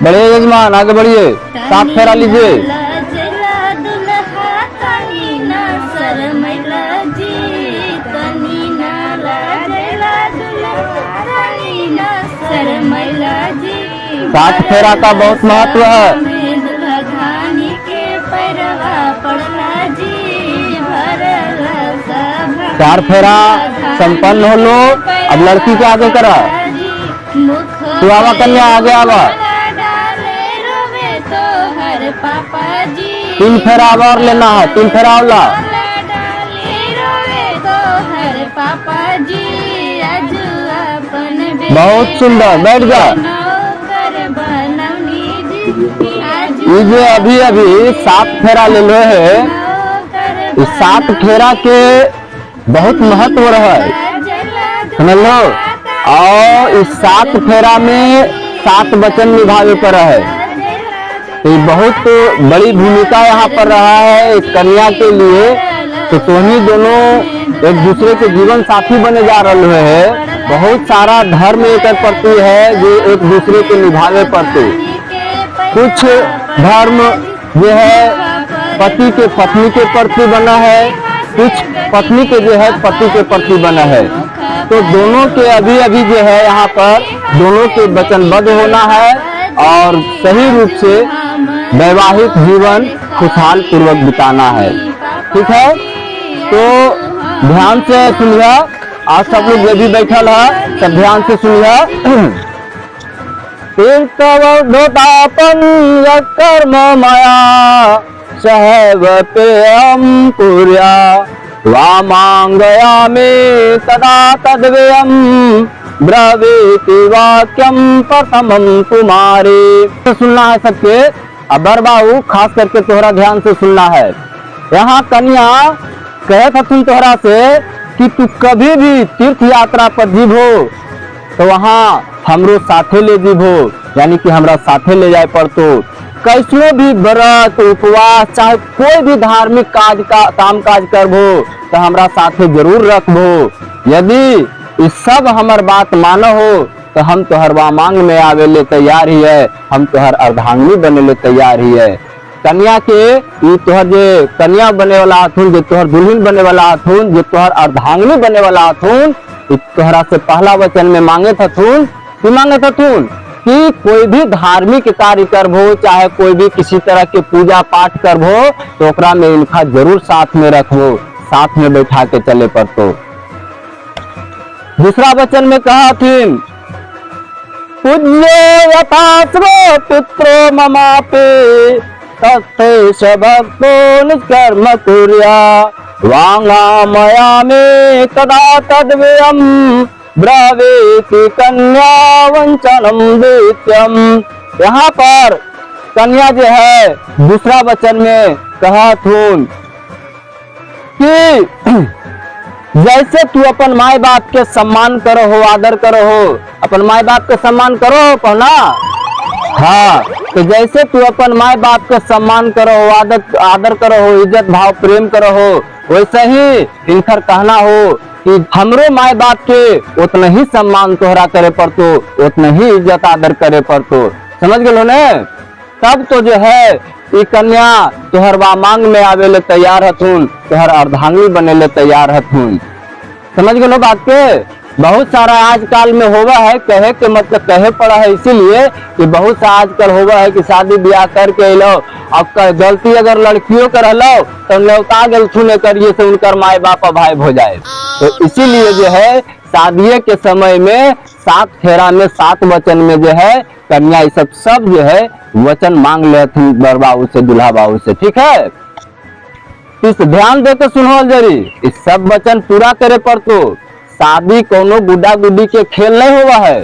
बढ़िए यजमान, आगे बढ़िए, सात फेरा लीजिए। सात फेरा का बहुत महत्व है। चार फेरा संपन्न हो लो, अब लड़की के आगे करा। तू आवा कन्या, आगे आवा। तीन फेरा और लेना है, तीन फेरा और ला। बहुत सुंदर, बैठ जा। ये जो अभी अभी सात फेरा ले लो है, इस सात फेरा के बहुत महत्व रहा है, समझ लो। और इस सात फेरा में सात वचन निभावे पर है, तो बहुत बड़ी भूमिका यहाँ पर रहा है इस कन्या के लिए। तो तुम्ही दोनों एक दूसरे के जीवन साथी बने जा रहे हैं। बहुत सारा धर्म एक प्रति है जो एक दूसरे के निभावे पड़ते। कुछ धर्म जो है पति के पत्नी के प्रति बना है, कुछ पत्नी के जो है पति के प्रति बना है। तो दोनों के अभी अभी जो है यहाँ पर दोनों के वचनबद्ध होना है और सही रूप से वैवाहिक जीवन खुशहाल पूर्वक बिताना है, ठीक है। तो ध्यान से सुनिए, आज सब लोग ये भी बैठल है, सब ध्यान से सुनिए। तीर्थवधोतापन कर्म माया सहव पेयम पुर्या वामांगयामि तदा तद्वयम् ब्रवीति वाक्यम प्रथमम तुम्हारे। तो सुनना है सबके, अब बरबाऊ खास करके तोहरा ध्यान से सुनना है। यहाँ कन्या कहे था तुम तोहरा से कि तू कभी भी तीर्थ यात्रा पर जीवो तो वहाँ हमरो साथे ले जीवो, यानी कि हमरा साथे ले जाए पड़तो। कैसो भी व्रत उपवास चाहे कोई भी धार्मिक काज का काम काज करबो तो हमरा साथे जरूर रखबो। यदि इस सब हमार बात मानो हो तो हम तोहर वामांग में आवे ले तैयार ही है, हम तोहर अर्धांगिनी बने ले तैयार ही है। कन्या के ये तोहर जे कन्या बने वाला हथुन, जो तोहर दुल्हन बने वाला हथुन, जो तोहर अर्धांगिनी बने वाला हथुन, तोहरा से पहला वचन में मांगे थथुन कि मांगे थथुन कि कोई भी धार्मिक कार्य करबो चाहे कोई भी किसी तरह के पूजा पाठ करबो तो ओकरा में इनका जरूर साथ में रखबो, साथ में बैठा के चले पड़तो। दूसरा वचन में कहा थी पूज्य यथाश्रो पित्रो ममापे तस्थेष भक्तो निष्कर्म कुर्या वांगामयामि तदा तद्वयम् ब्रवीति कन्या वंचनम दैत्यम। यहाँ पर कन्या जो है दूसरा वचन में कहा थून कि जैसे तू अपन माई बाप के सम्मान करो हो, आदर करो हो, अपन माई बाप के सम्मान करो हो पहना, हाँ, तो जैसे तू अपन माई बाप के सम्मान करो हो, आदर करो हो, इज्जत भाव प्रेम करो हो, वैसे ही इनकर कहना हो कि हमरो माई बाप के उतना ही सम्मान तोहरा करे पड़तो, उतना ही इज्जत आदर करे पड़तो। समझ गए ने? तब तो जो है ये कन्या तोहर वामांग में आवे ले तैयार हथुन, तोहर अर्धांगिनी बने ले तैयार हथुन। समझ गए बात के? बहुत सारा आजकल में होगा है, कहे के मतलब कहे पड़ा है, इसीलिए कि बहुत सा आजकल होगा है कि शादी ब्याह करके अलो, अब गलती अगर लड़कियों कर लो तो न्योता गलथुन करिए से उनकर माए बाप अभाव हो जाए। तो इसीलिए जो है शादी के समय में सात फेरा में सात वचन में जो है कन्या ये सब जो है वचन मांग लेती बरबाऊ से, दुल्हा बाबू से, ठीक है। इस ध्यान दे के सुनो जरी, इस सब वचन पूरा करे पड़तो। शादी कोनो गुड्डा गुड्डी के खेल नहीं हुआ है।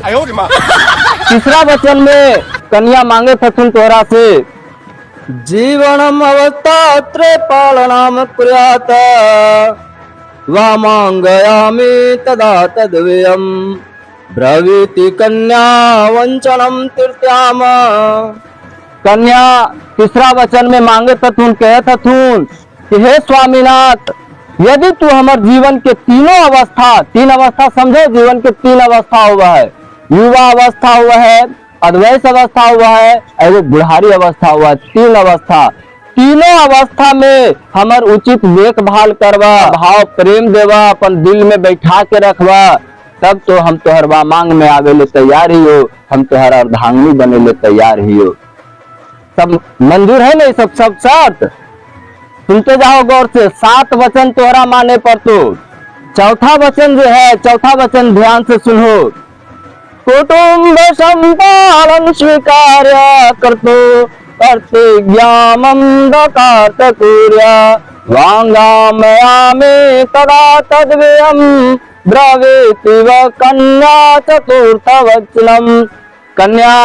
तीसरा वचन में कन्या मांगे थथुन तोहरा से जीवनम अवस्था त्रय पालनाम कुर्यात वामांगयामि तदा तद्वयम् ब्रवीति कन्या वंचनम तृतीयाम। कन्या तीसरा वचन में मांगे थथुन, कहे थथुन कि हे स्वामीनाथ, यदि तू हमारे जीवन के तीनों अवस्था, तीन अवस्था समझो, जीवन के तीन अवस्था हुआ है, युवा अवस्था हुआ है, अद्वैत अवस्था हुआ है, एगो बुढ़ारी अवस्था हुआ है। 3 अवस्था, तीनों अवस्था में हमर उचित देखभाल करवा, भाव प्रेम देवा, अपन दिल में बैठा के रखवा, तब तो हम तोहर मांग में आवे ले तैयार ही हो, हम तोहर अर्धांगिनी बने ले तैयार ही हो। सब मंजूर है ना? सब सब शर्त सुनते जाओ गौर से। 7 वचन तोहरा माने पर तो। चौथा वचन जो है, चौथा वचन ध्यान से सुनो। कुटुंब संपालन स्वीकार्य कर्तो प्रतिज्ञामं दकार्तकुर्य वांगामयामे तदा तद्व्ययम् ब्रवीति व कन्या चतुर्थ वचनम। कन्या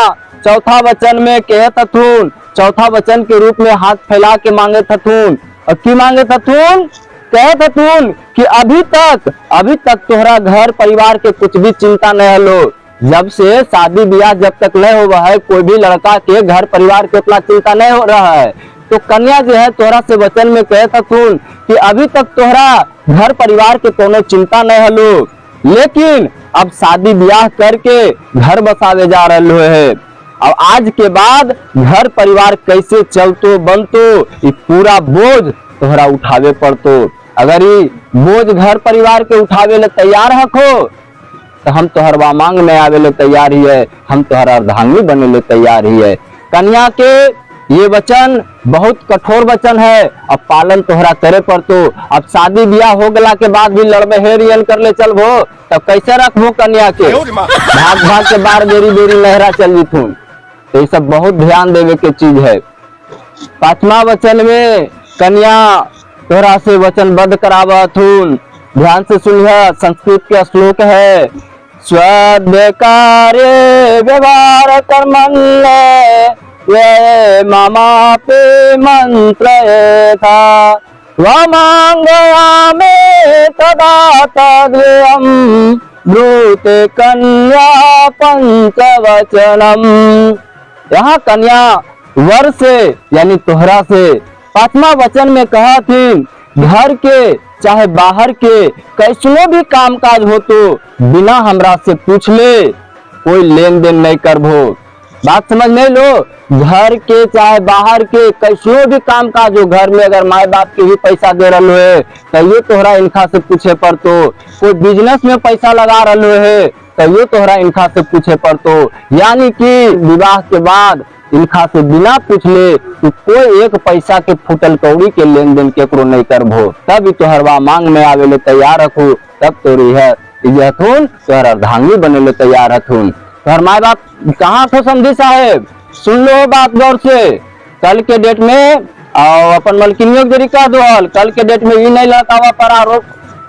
चौथा वचन में कहत हथुन, चौथा वचन के रूप में हाथ फैला के मांगे थथुन। और की मांगे थथुन? कहत हथुन कि अभी तक तोहरा घर परिवार के कुछ भी चिंता नहीं हलो। जब से शादी ब्याह जब तक नहीं हुआ है, कोई भी लड़का के घर परिवार के उतना चिंता नहीं हो रहा है। तो कन्या जो है तोहरा से वचन में कहत हथुन कि अभी तक तोहरा घर परिवार के कोनो चिंता नहीं हलो, लेकिन अब शादी ब्याह करके घर बसावे जा रहे है। अब आज के बाद घर परिवार कैसे चलतो बनतो, ये पूरा बोझ तोहरा उठावे पड़तो। अगर ये बोझ घर परिवार के उठावे ले तैयार हको, तो हम तोहर मांग में आवे ले तैयार ही है, हम तोहर अर्धांगिनी बने ले तैयार ही है। कन्या के ये वचन बहुत कठोर वचन है, अब पालन तोहरा करे पड़तो। अब शादी ब्याह हो गला के बाद भी लड़बे हेरियन कर ले चलबो, तब कैसे रखबो कन्या के? भाग भाग के बार बेरी बेरी लहरा चल जीथुन। तो ये सब बहुत ध्यान देवे के चीज है। 5वां वचन में कन्या तोहरा से वचनबद्ध करावथुन। ध्यान से सुनिए, संस्कृत के श्लोक है। स्वदेकार्ये व्यवहार कर्मण्ये ये ममापि मंत्रयेथा वामांगयामि तदा तद्व्ययम् ब्रूते कन्या पंचवचनम। यहाँ कन्या वर से यानी तोहरा से 5वां वचन में कहा थी, घर के चाहे बाहर के कैसनो भी कामकाज हो तो बिना हमरा से पूछ ले कोई लेन देन नहीं करबो। बात समझ नहीं लो? घर के चाहे बाहर के कैसनो भी कामकाज हो, घर में अगर माए बाप के भी पैसा दे रहे है तो ये तोहरा इनका से पूछे पड़तो। कोई बिजनेस में पैसा लगा रहे है तो ये तोहरा इनका से पूछे पड़तो। यानी कि विवाह के बाद इनका से बिना पूछले कि कोई एक पैसा के फुटल कौड़ी के लेन देन केकरो नहीं करबो। तब ही तोहरवा मांग में आवे ले तैयार रखू, तब तोरी है इजहथुन तोहर अर्धांगिनी बने ले तैयार हथुन। तोहर माए बाप कहाँ थे समझी साहेब? सुन लो बात गौर से। कल के डेट में और अपन मलकिनियों के जरी कह दोहल, कल के डेट में ये नहीं लड़कावा पर आरोप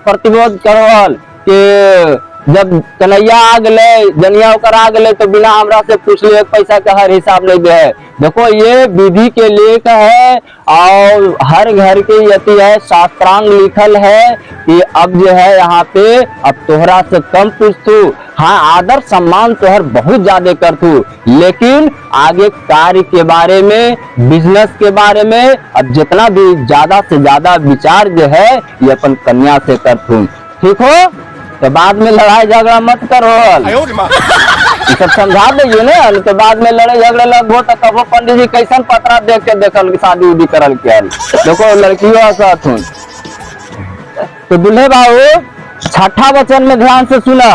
प्रतिरोध करोहल कि जब कन्हैया आ गए जनिया होकर आ गए तो बिना हमरा से पूछ ले एक पैसा का हर हिसाब नहीं दे। देखो ये विधि के लेख है और हर घर के यति है, शास्त्रांग लिखल है कि अब जो है यहाँ पे अब तोहरा से कम पूछतू। हाँ आदर सम्मान तोहर बहुत ज्यादा करतू, लेकिन आगे कार्य के बारे में बिजनेस के बारे में अब जितना भी ज्यादा से ज्यादा विचार जो है ये अपन कन्या से करतू। ठीक हो? तो बाद में लड़ाई झगड़ा मत करो, ये सब समझा दीजिए ना। तो बाद में लड़ाई झगड़े लगो तो कहो पंडित जी कैसन पत्रा देख के देखल शादी उदी करल के। देखो लड़कियों साथ हूँ। तो दूल्हे बाबू 6ठा वचन में ध्यान से सुना।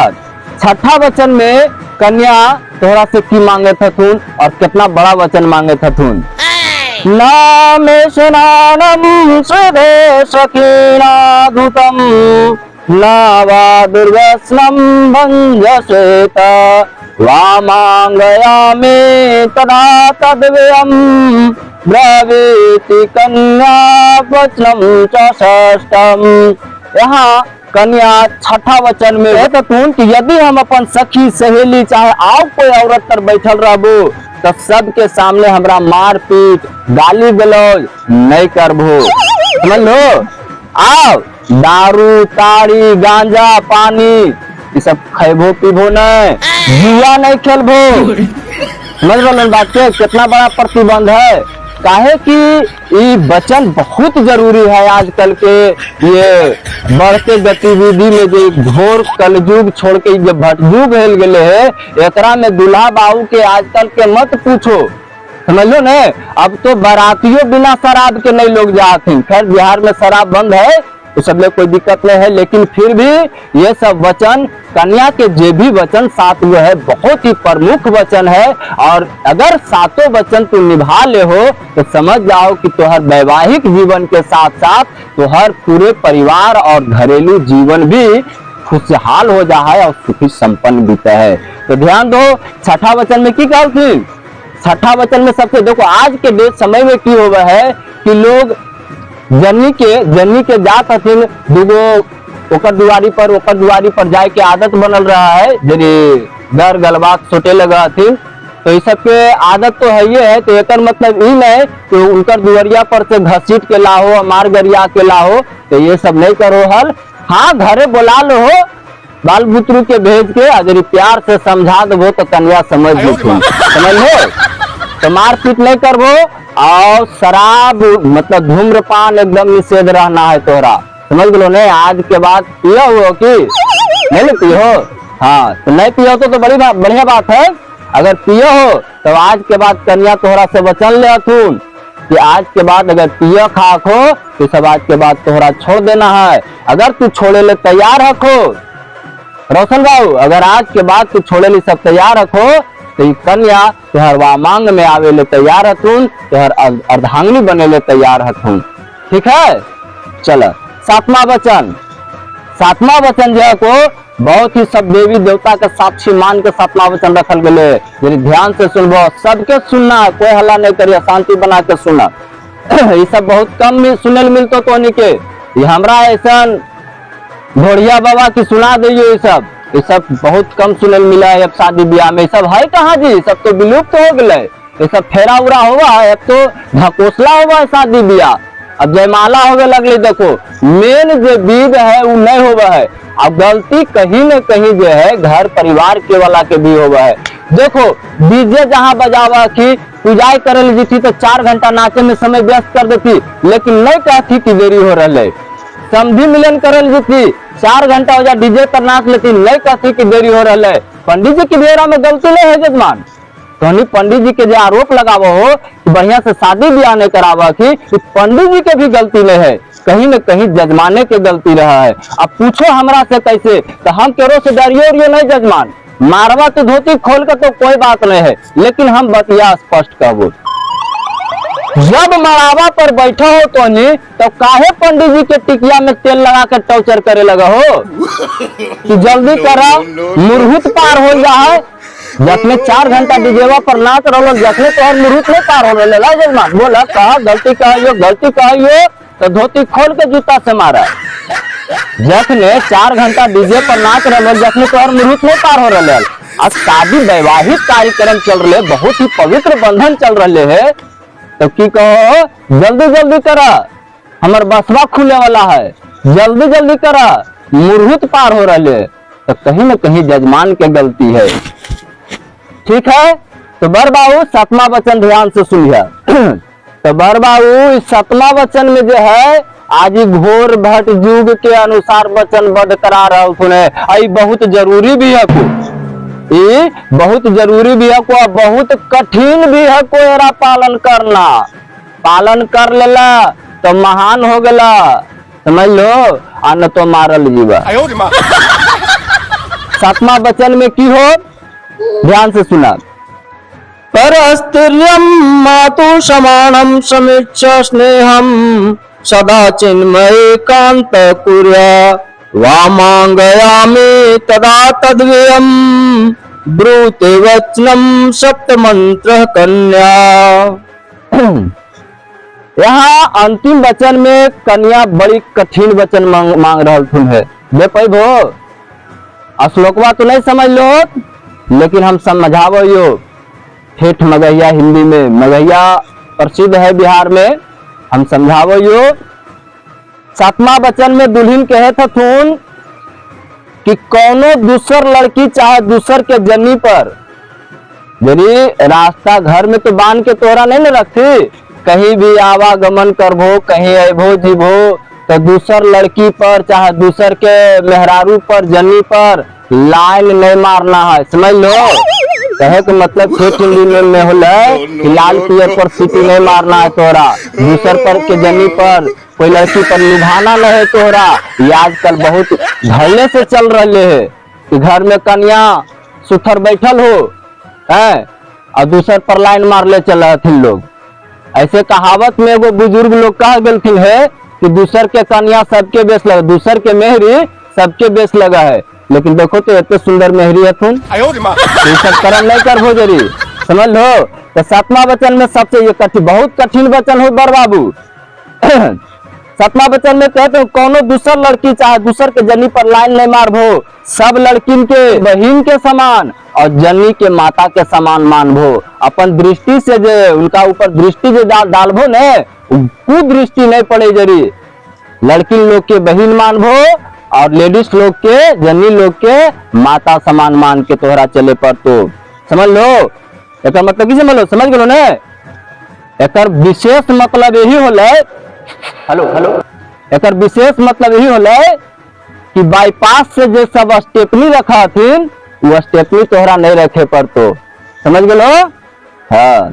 6ठा वचन में कन्या तोहरा से की मांगे थथुन और कितना बड़ा वचन मांगे थथुन। नामे स्नानम सुधे सखीना धुतम नावा दुर्वस्नम भंजसेत वामांगयामि तदा तद्व्ययम् ब्रवीति कन्या वचनम च षष्ठम। यहाँ कन्या 6ठा वचन में है तो कि यदि हम अपन सखी सहेली चाहे आप कोई औरत पर बैठल रहबो तो सबके सामने हमरा मार पीट गाली गलौज नहीं करबो। समझ लो? आओ दारू ताड़ी गांजा पानी ये सब खेबो पीबो नहीं, जुआ नहीं खेलबो। समझ लो बात के कितना बड़ा प्रतिबंध है। काहे कि ये वचन बहुत जरूरी है आजकल के ये बढ़ते गतिविधि में जो घोर कलयुग छोड़ के जो भटयुग हेल गए है, एकरा में दूल्हा बाबू के आजकल के मत पूछो, समझ लो ने। अब तो बारातियों बिना शराब के नहीं लोग जाते। खैर बिहार में शराब बंद है तो सब लोग कोई दिक्कत नहीं है, लेकिन फिर भी ये सब वचन कन्या के जे भी वचन सात जो है बहुत ही प्रमुख वचन है। और अगर सातों वचन तू निभा ले हो तो समझ जाओ कि तुहर वैवाहिक जीवन के साथ साथ तुहर पूरे परिवार और घरेलू जीवन भी खुशहाल हो जा है और सुखी संपन्न बीता है। तो ध्यान दो, छठा वचन में की कहती, छठा वचन में सबसे देखो आज के डेट समय में की होगा है कि लोग जन्नी के जात हथिन दूगो ओकर दुआरी पर जाए के आदत बनल रहा है, जरी दर गलबात सोटे लगा हथिन। तो इस सब के आदत तो है ये है, तो एक मतलब ई नहीं कि उनकर दुआरिया पर से घसीट के लाहो, मार गरिया के लाहो, तो ये सब नहीं करो हल। हाँ घरे बुला लो हो बाल बुतरू के भेज के, अगर प्यार से समझा दो तो कन्या समझ लो, समझ लो। तो मारपीट नहीं करबो और शराब मतलब धूम्रपान एकदम निषेध रहना है तोहरा, समझ लो ने। आज के बाद पियो हो कि नहीं पियो, हाँ तो नहीं पियो तो बड़ी बात, बढ़िया बात है। अगर पियो हो तो आज के बाद कन्या तोहरा से वचन ले अथुन कि आज के बाद अगर पियो खाक हो तो सब आज के बाद तोहरा छोड़ देना है। अगर तू छोड़े ले तैयार रखो रोशन बाबू, अगर आज के बाद तू छोड़े ले सब तैयार रखो तो कन्या तुहर वामांग में आवे ले तैयार हथुन, तुहर अर्धांगिनी बने ले तैयार हथुन, ठीक है। चलो सातवां वचन जो है को बहुत ही सब देवी देवता के साक्षी मान के सातवां वचन रखल गए। यदि ध्यान से सुनबो, सबके सुनना, कोई हल्ला नहीं करिए, शांति बना के सुना। ये सब बहुत कम सुने मिलतो तो के, ये हमरा ऐसा भोड़िया बाबा की सुना दियो, ये सब बहुत कम सुने मिला है। अब शादी ब्याह में सब है कहाँ जी, सब तो विलुप्त हो गए। ये सब फेरा उरा हुआ है, अब तो ढकोसला हुआ है शादी ब्याह, अब जयमाला होवे लगले। देखो मेन जो विध है वो नहीं होगा है। अब गलती कहीं न कहीं जो है घर परिवार के वाला के भी होगा है। देखो डीजे जहाँ बजावा की पूजाई करे ली थी तो 4 घंटा नाचे में समय व्यस्त कर देती, लेकिन नहीं कहती कि देरी हो रही। समधी मिलन करे ली थी 4 घंटा हो जाए डीजे पर नाच लेती, नहीं कहती कि देरी हो रहा है। पंडित जी की बेरा में गलती नहीं है जजमान, तो पंडित जी के जो आरोप लगावो हो कि बढ़िया से शादी ब्याह नहीं करावा की, पंडित जी के भी गलती नहीं है, कहीं न कहीं जजमाने के गलती रहा है। अब पूछो हमरा से कैसे, तो हम केरो से डरियो नहीं जजमान, मारवा तो धोती खोल कर तो कोई बात नहीं है, लेकिन हम बतिया स्पष्ट कहबो। जब मड़ावा पर बैठा हो तो काहे पंडित जी के टिकिया में तेल लगा कर टॉर्चर करे लगा हो कि जल्दी करा मुरहुत पार हो जा है। जखने 4 घंटा डीजेवा पर नाच रहो, जखने तो मुरहुत नहीं पार हो रहा जजमान, बोला कहा गलती कहियो तो धोती खोल के जूता से मारा। जखने 4 घंटा डीजे पर नाच रहे, जखने तो मुरहुत नहीं पार हो रहा। अब शादी वैवाहिक कार्यक्रम चल रहे, बहुत ही पवित्र बंधन चल रहे है, तो की कहो जल्दी जल्दी करा, हमार बसवा खुले वाला है, जल्दी जल्दी करा, मुरहुत पार हो रहे। तो कहीं न कहीं जजमान के गलती है, ठीक है। तो बर बाबू 7वां वचन ध्यान से सुनिए। तो बर बाबू इस 7वां वचन में जो है आज घोर भट युग के अनुसार वचन बद करा रहा सुने, बहुत जरूरी भी है को, ये बहुत जरूरी भी है को, बहुत कठिन भी है को एरा पालन कर लेला तो महान हो गला, समझ लो, आन तो मारल जीवा। 7वां वचन में की हो, ध्यान से सुना। परस्त्रियं मातु समानं समीक्ष स्नेहं सदा चिन्मये कांत कुर्या वामांगयामि तदा तद्व्ययम् ब्रूते वचनम सप्तमंत्र कन्या। यहाँ अंतिम वचन में कन्या बड़ी कठिन वचन मांग रहा है। दे पैबो श्लोकवा तो नहीं समझ लो, लेकिन हम समझावो यो ठेठ मगहिया, हिंदी में मगहिया प्रसिद्ध है बिहार में, हम समझावो यो। 7वां वचन में दुल्हन कहे थून कि कौनो दूसर लड़की चाहे दूसर के जन्नी पर यदि रास्ता घर में तो बांध के तोहरा नहीं न रखती, कहीं भी आवागमन करबो, कहीं अबो जीबो तो दूसर लड़की पर चाहे दूसर के मेहरारू पर जनी पर लाइन नहीं मारना है, समझ लो। कहे के मतलब छेठ में होला कि लाल पियर पर सीटी नहीं मारना है तोहरा, दूसर पर के जनी पर कोई लड़की पर निभाना नहीं है तोहरा। ये आजकल बहुत धैर्य से चल रहे है कि घर में कन्या सुथर बैठल हो है और दूसर पर लाइन मार ले चल रहे लोग। ऐसे कहावत में एगो बुजुर्ग लोग कह गलथिन है कि दूसर के कन्या सबके बेस लगा, दूसर के मेहरी सबके बेस लगा है। लेकिन देखो तो इतने सुंदर मेहरी है तुम, ये सब कर्म नहीं कर भोजरी, समझ लो। तो 7वां वचन में सबसे ये कठिन, बहुत कठिन वचन हो बर बाबू। 7वां वचन में कहते हो कोनो दूसर लड़की चाहे दूसर के जनी पर लाइन नहीं मारबो, सब लड़किन के बहिन के समान और जनी के माता के समान मानबो। अपन दृष्टि से जो उनका ऊपर दृष्टि जो डालबो ने कुदृष्टि नहीं पड़े जरी। लड़की लोग के बहिन मानबो और लेडीज लोग के जनी लोग के माता समान मान के तोहरा चले पर तो समझ लो। एक मतलब की समझ लो, समझ गलो ने। एक विशेष मतलब यही होले, हेलो हेलो, एक विशेष मतलब यही होले कि बाईपास से जो सब स्टेपनी रखा थी वो स्टेपनी तोहरा नहीं रखे पर तो समझ गलो। हाँ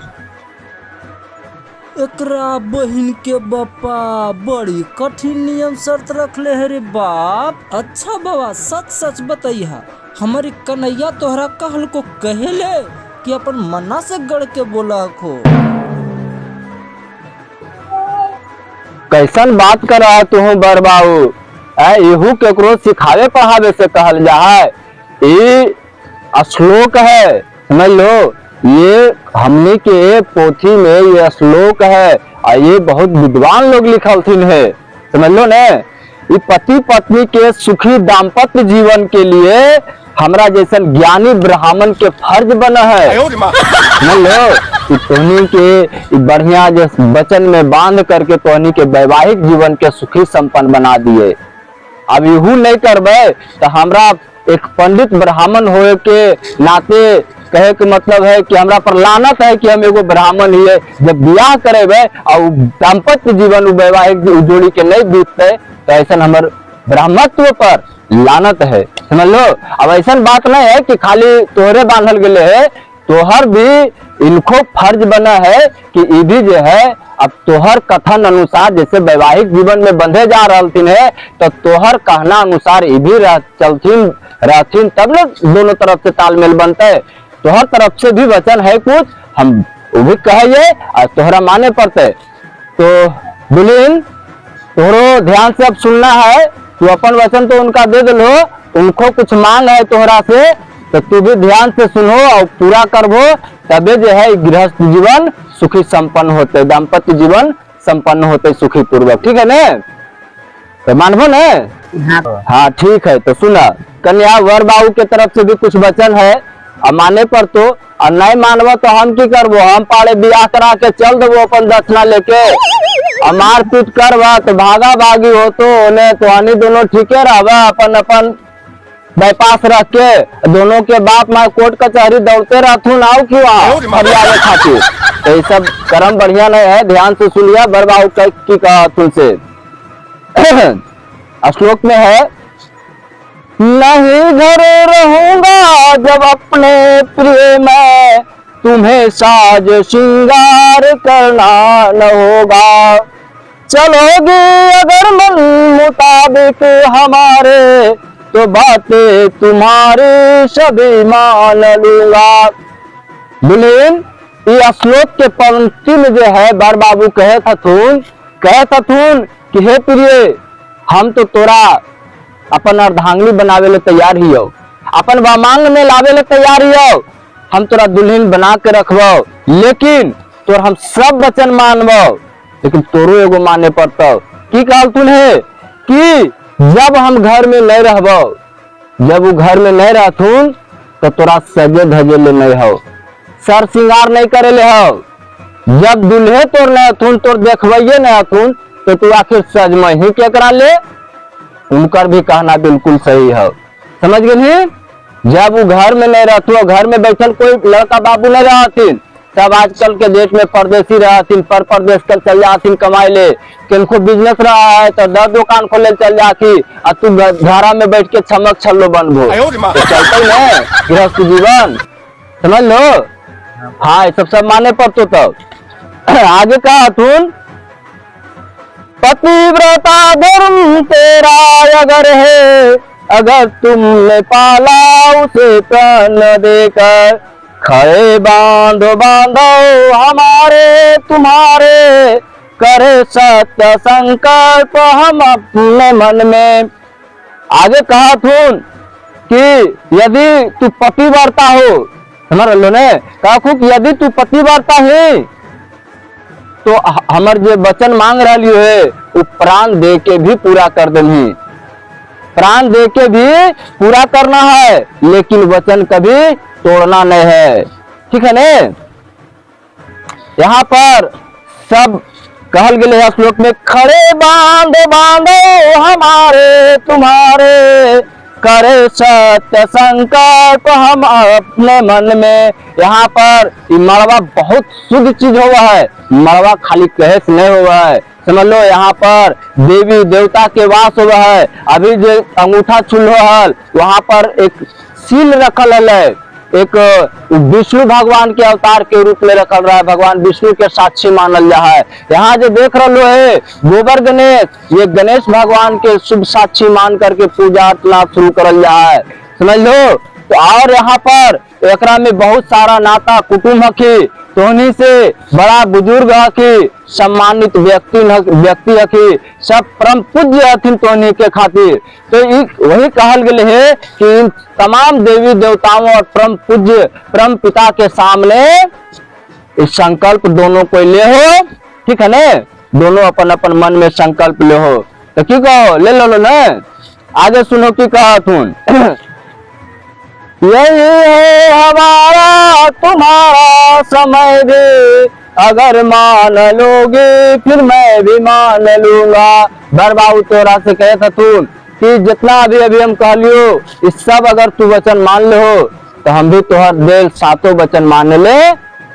एकरा बहिन के बापा बड़ी कठिन नियम शर्त रखले है रे बाप। अच्छा बाबा सच सच बताइया, हमारी कन्हैया तोहरा कहल को कहेले कि अपन मना से गड़ के बोला को। कैसन बात कर रहा तू बरबाऊ, इहू केकरो सिखावे पढ़ावे से कहल जा है। ये श्लोक है, समझ लो। ये हमने के पोथी में ये श्लोक है और ये बहुत विद्वान लोग लिखलथिन है, समझ लो ने। ये पति पत्नी के सुखी दाम्पत्य जीवन के लिए हमरा जैसन ज्ञानी ब्राह्मण के फर्ज बना है, समझ लो। तोहनी के बढ़िया जो वचन में बांध करके तोहनी के वैवाहिक जीवन के सुखी संपन्न बना दिए। अब यहू नहीं करबे तो हमरा एक पंडित ब्राह्मण होए के नाते कहे के मतलब है कि हमरा पर लानत है कि हम एगो ब्राह्मण ही है। जब ब्याह करेबे और दाम्पत्य जीवन वैवाहिक जोड़ी के नहीं बीतते तो ऐसा हमर ब्राह्मणत्व पर लानत है, समझ लो। अब ऐसा बात नहीं है कि खाली तोहरे बांधल गए है, तोहर भी इनको फर्ज बना है कि ये भी जो है अब तोहर कथन अनुसार जैसे वैवाहिक जीवन में बंधे जा रहलथिन है तो तोहर कहना अनुसार ये भी चलथिन रहथिन, तब न दोनों तरफ से तालमेल बनते है। तोहर तरफ से भी वचन है कुछ, हम वो भी कहिए और तोहरा माने पड़ते। तो दुल्हन तोहरो ध्यान से अब सुनना है, तू अपन वचन तो उनका दे दलो, उनको कुछ मांग है तोहरा से तो तू भी ध्यान से सुनो और पूरा करबो, तबे जो है गृहस्थ जीवन सुखी संपन्न होते, दाम्पत्य जीवन संपन्न होते सुखी पूर्वक, ठीक है ने। तो मानबो ने। हाँ ठीक है, तो सुना कन्या वर बाबू के तरफ से भी कुछ वचन है और माने पर तो, और नहीं मानबो तो हम की करबो, हम पाड़े ब्याह करा के चल देबो अपन दक्षिणा लेके और मार पीट करबा तो भागा भागी हो तो उन्हें तो हनी दोनों ठीके रहबा, अपन अपन बाईपास रख के दोनों के बाप माँ कोर्ट कचहरी दौड़ते रहथुन आओ क्यों हरियावे खातिर। तो ये सब कर्म बढ़िया नहीं है, ध्यान से सुनिया बरबाऊ की कहा तुमसे। श्लोक में है, नहीं घर रहूंगा जब अपने प्रिय में, तुम्हें साज श्रृंगार करना न होगा, चलोगी अगर मन मुताबिक हमारे तो बातें तुम्हारी सभी मान लूंगा। दुल्हन ये श्लोक के पंक्ति में जो है बर बाबू कहे थथुन कि हे प्रिय, हम तो तोरा अपन अर्धांगिनी बनावे ले तैयार ही हो, अपन वामांग में लावे ले तैयार ही हो, हम तोरा दुल्हन बना के रखबो, लेकिन तोर हम सब वचन मानबो, लेकिन तोरो एगो माने पड़तो। की कहल तून है कि जब हम घर में नहीं रहबो, जब वो घर में नहीं रहथुन तो तोरा सजे धजे ले नहीं हो, सर श्रृंगार नहीं करे ले हो, जब दुल्हे तोर नहीं हथुन, तोर देखबैये नहीं हथुन तो तू आखिर सजम ही केकरा ले। उनकर भी कहना बिल्कुल सही है, समझ गए। जब वो घर में नहीं रहतु, घर में बैठल कोई लड़का बाबू नहीं रहथिन सब आजकल के डेट में परदेसी रहथिन, पर परदेश कल चल जाथिन कमाए ले। किनको बिजनेस रहा है तो 10 दुकान खोले चल जाती, और तू घरा में बैठ के छमक छल्लो बनबो तो चलते न गृहस्थ जीवन, समझ लो। हाँ ये सब माने पड़तो। तब आगे कहा तुम, पतिव्रता धर्म तेरा अगर है, अगर तुमने पाला उसे प्राण देकर, खड़े बांधो बांधो हमारे तुम्हारे, करे सत्य संकल्प हम अपने मन में। आगे कहा थून कि यदि तू पतिव्रता हो, हमारा लो ने कहा कि यदि तू पतिव्रता है तो हमर जो वचन मांग रही है वो प्राण दे के भी पूरा कर देनी, प्राण दे के भी पूरा करना है, लेकिन वचन कभी तोड़ना नहीं है, ठीक है ने। यहाँ पर सब कहल गए है श्लोक में, खड़े बांधो बांधो हमारे तुम्हारे, करे सत्य संकल्प हम अपने मन में। यहाँ पर मड़वा बहुत शुद्ध चीज हुआ है, मड़वा खाली कहे से नहीं हुआ है, समझ लो। यहाँ पर देवी देवता के वास हुआ है। अभी जो अंगूठा छुल हल वहां पर एक सील रखल है, एक विष्णु भगवान के अवतार के रूप में रखल रहा है, भगवान विष्णु के साक्षी मानल जा है। यहाँ जो देख रहे है गोबर गणेश, ये गणेश भगवान के शुभ साक्षी मान करके पूजा अर्चना शुरू करल जा है, समझ लो। तो और यहाँ पर एकरा में बहुत सारा नाता कुटुंब हकी, तोहनी से बड़ा बुजुर्ग हकी, सम्मानित व्यक्ति हकी, सब परम पूज्य हथिन तोहनी के खातिर। तो वही कहल गए है कि इन तमाम देवी देवताओं और परम पूज्य परम पिता के सामने इस संकल्प दोनों को ले हो, ठीक है ने। दोनों अपन अपन मन में संकल्प ले हो, तो की कहो ले लो ना। आगे सुनो की कहा तुम, यही है हमारा तुम्हारा समय भी, अगर मान लोगे फिर मैं भी मान लूंगा। बरबाऊ तोरा से कहे था तू कि जितना अभी हम कह लियो इस सब अगर तू वचन मान ले हो तो हम भी तोहर दिल सातों वचन माने ले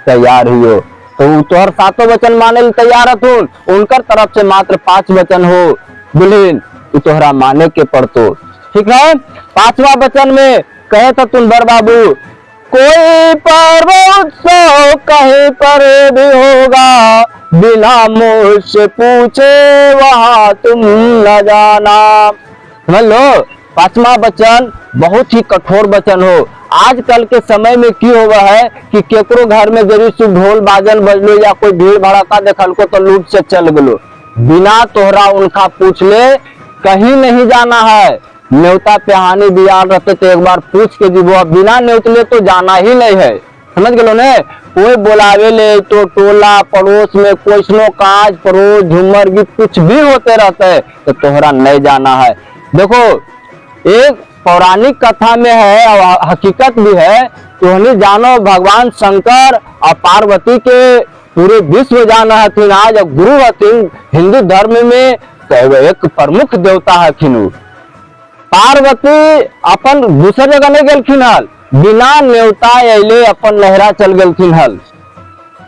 तैयार हो। तो तोहर सातों वचन माने ले तैयार है, उनकर तरफ से मात्र 5 वचन हो दुल्हन तू तोहरा माने के पड़तो, ठीक है। 5वां वचन में कहे तो तुम बर बाबू, कोई पर्व उत्सव कहीं पर भी होगा, बिना मुझसे पूछे वहां तुम न जाना। समझ लो 5वां वचन बहुत ही कठोर वचन हो। आजकल के समय में की हुआ है कि केकरो घर में जरूर से ढोल बाजन बजलो या कोई भीड़ भड़का देखल को तो लूट से चल गलो, बिना तोहरा उनका पूछ ले कहीं नहीं जाना है। न्योता पे हानि बियान रहते तो एक बार पूछ के जीवो, बिना न्योतले तो जाना ही नहीं है, समझ गलो ने। कोई बोलावे ले तो टोला पड़ोस में कोई काज पड़ोस झूमर गीत कुछ भी होते रहते है तो तोहरा नहीं जाना है। देखो एक पौराणिक कथा में है और हकीकत भी है, तुहनी जानो भगवान शंकर और पार्वती के पूरे विश्व जाना हथिन आज, गुरु हथिन हिंदू धर्म में एक प्रमुख देवता हथिन। पार्वती अपन दूसरे जगह नहीं गलखिन हल, बिना न्योता अले अपन लहरा चल गलखिन हल।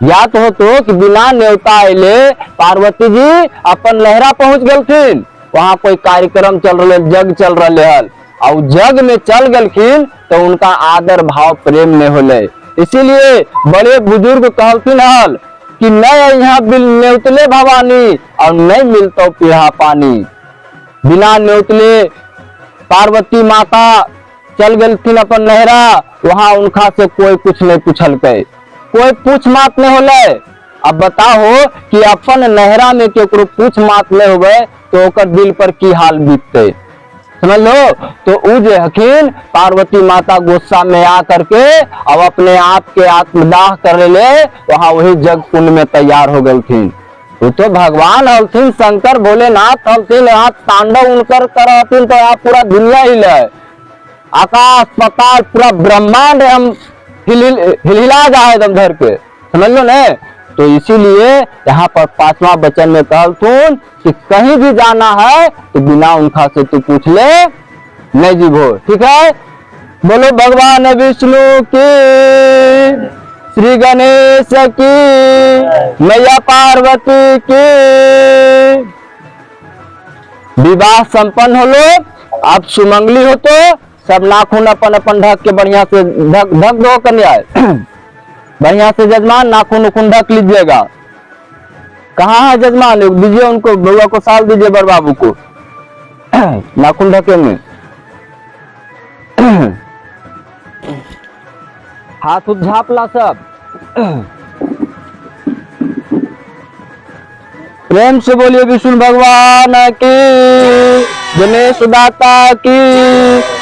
याद हो तो कि बिना न्योता अले पार्वती जी अपन लहरा पहुंच गलखिन, वहां कोई कार्यक्रम चल रहे जग चल रहे हल और जग में चल गलखिन तो उनका आदर भाव प्रेम में होले। इसीलिए बड़े बुजुर्ग कहलखिन हल कि नहीं यहाँ न्योतले भवानी और नहीं मिलता पीढ़ा पानी। बिना न्योतले पार्वती माता चल गलथिन अपन लहरा, वहां उनका से कोई कुछ नहीं पूछल के, कोई पूछ मात नहीं होले। अब बताओ कि अपन नहरा में केकरो पूछ मात नहीं होवे तो ओकर दिल पर की हाल बीतते, समझ लो। तो उ जे हकीन पार्वती माता गुस्सा में आ करके अब अपने आप के आत्मदाह कर ले, वहां वही जग कुंड में तैयार हो गलथिन। वो तो भगवान हलथिन, शंकर भोलेनाथ हलथिन, यहाँ तांडव उनकर करथिन तो यहाँ पूरा दुनिया हिले, आकाश पताल पूरा ब्रह्मांड हम हिलहिला जाए एकदम धर के, समझ लो ने। तो इसीलिए यहाँ पर 5वां वचन में कहलथुन कि कहीं भी जाना है तो बिना उनका से तू पूछ ले नहीं जीवो, ठीक है। बोलो भगवान विष्णु की, श्री गणेश की, मैया पार्वती की। विवाह संपन्न होलो। आप सुमंगली हो तो सब नाखून अपन अपन ढक के बढ़िया से ढक दो कन्या। बढ़िया से जजमान नाखून उखून ढक लीजिएगा। कहाँ है जजमान? दीजिए उनको, बउआ को साल दीजिए बड़ बाबू को नाखून ढकेंगे। हाथ उठ झापला सब। प्रेम से बोलिए विष्णु भगवान की, गणेश दाता की,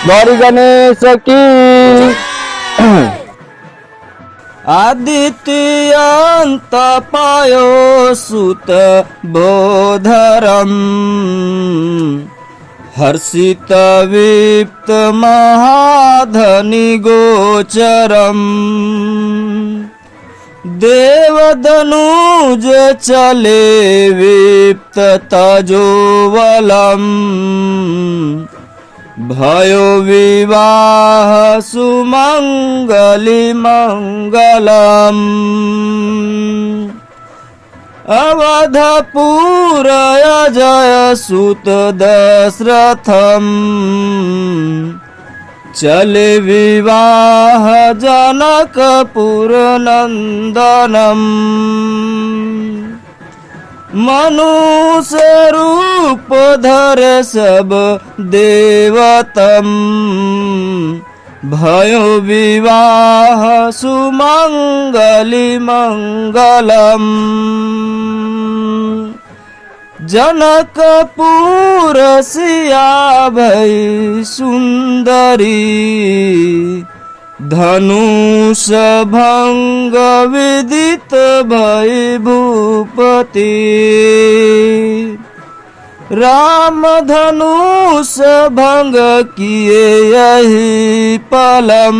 गौरी गणेश की। आदित्य अंत पायो सुत बोधरम, हर्षित विप्त महाधनि गोचरम। देवदनुज चले विप्त तजोवलम, भयो विवाह सुमंगली मंगलम। अवधपुर अजय सुत दशरथम, चले विवाह जनकपुर नंदनम। मनुष्य रूप धरे सब देवतम, भयो विवाह सुमंगली मंगलम। जनकपुर सिया भई सुंदरी, धनुष भंग विदित भई भूपति। राम धनुष भंग किए यही पलम,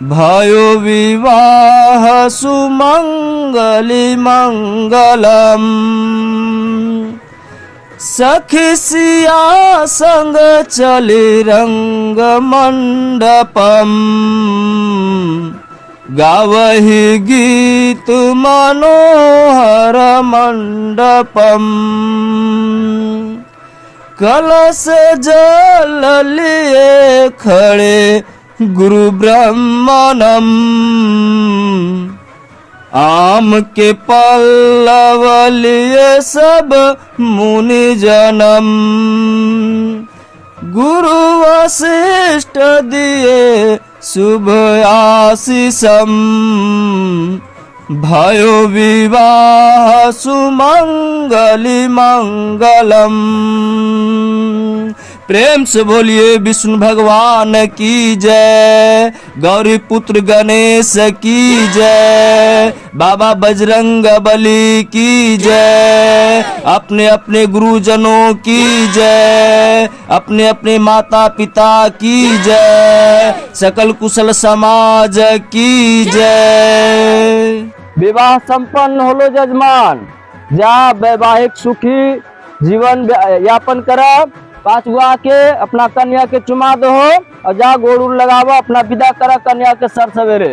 भयो विवाह सुमंगली मंगलम। सखी सिया संग चली रंग मंडपम, गावहि गीत मनोहर मंडपम। कलश जल लिए खड़े गुरु ब्रह्मणम, आम के पल्लव लिए सब मुनि जनम। गुरु वशिष्ठ दिए शुभ आशीषम, भयो विवाह सुमंगली मंगलम। प्रेम से बोलिए विष्णु भगवान की जय, गौरी पुत्र गणेश की जय, बाबा बजरंग बली की जय, अपने अपने गुरुजनों की जय, अपने अपने माता पिता की जय, सकल कुशल समाज की जय। विवाह संपन्न होलो जजमान, जा वैवाहिक सुखी जीवन यापन करा। 5 गो आके अपना कन्या के चुमा दो और जा गोड़ लगावा, अपना विदा करा कन्या के सर सवेरे।